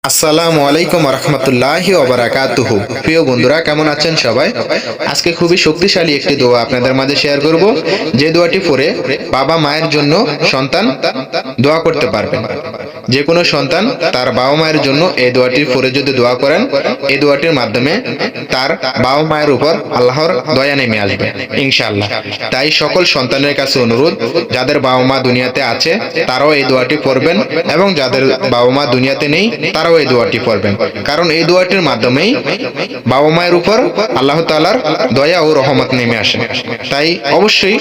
আসসালামু আলাইকুম রহমতুল্লাহি ওয়া বারাকাতুহু। প্রিয় বন্ধুরা, কেমন আছেন সবাই? আজকে খুবই শক্তিশালী একটি দোয়া আপনাদের মাঝে শেয়ার করব, যে দোয়াটি পড়ে বাবা মায়ের জন্য সন্তান দোয়া করতে পারবেন। যে কোনো সন্তান তার বাবা মায়ের জন্য এই দোয়াটি পড়ে যদি দোয়া করেন, এই দোয়াটির মাধ্যমে তার বাবা মায়ের উপর আল্লাহর দয়া নেমে আসবে ইনশাআল্লাহ। তাই সকল সন্তানের কাছে অনুরোধ, যাদের বাবা মা দুনিয়াতে আছে তারাও এই দোয়াটি পড়বেন, এবং যাদের বাবা মা দুনিয়াতে নেই তারাও এই দোয়াটি পড়বেন। কারণ এই দোয়াটির মাধ্যমেই বাবা মায়ের উপর আল্লাহ তাআলার দয়া ও রহমত নেমে আসে। তাই অবশ্যই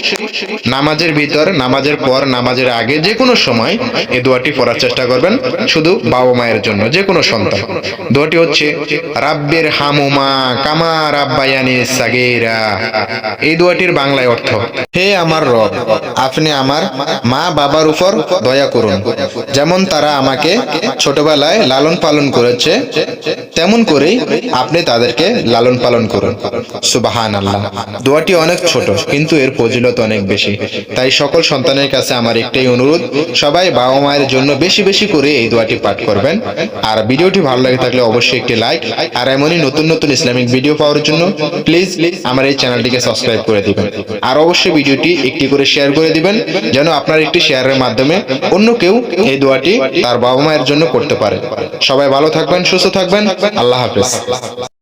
নামাজের ভিতর, নামাজের পর, নামাজের আগে, যে কোনো সময় এই দোয়াটি পড়ার চেষ্টা করবেন, শুধু বাবা মায়ের জন্য, যে কোনো সন্তান। দোয়াটি হচ্ছে রাব্বির হামুমা কামা রাব্বায়ানি সাগীরা। এই দোয়াটির বাংলায় অর্থ: হে আমার রব, আপনি আমার মা বাবার উপর দয়া করুন, যেমন তারা আমাকে ছোটবেলায় লালন পালন করেছে, তেমন করেই আপনি তাদেরকে লালন পালন করুন। সুবহানাল্লাহ। দোয়াটি অনেক ছোট, কিন্তু এর ফজিলত অনেক বেশি। তাই সকল সন্তানের কাছে আমার একটাই অনুরোধ, সবাই বাবা মায়ের জন্য বেশি বেশি করে এই দোয়াটি পাঠ করবেন। আর ভিডিওটি ভালো লাগে থাকলে অবশ্যই একটি লাইক, আর এমনই নতুন নতুন ইসলামিক ভিডিও পাওয়ার জন্য প্লিজ আমার এই চ্যানেলটিকে সাবস্ক্রাইব করে দিবেন। আর অবশ্যই ভিডিওটি একটি করে শেয়ার করে দিবেন, যেন আপনার একটি শেয়ারের মাধ্যমে অন্য কেউ এই দোয়াটি তার বাবা মায়ের জন্য করতে পারে। সবাই ভালো থাকবেন, সুস্থ থাকবেন। আল্লাহ হাফেজ।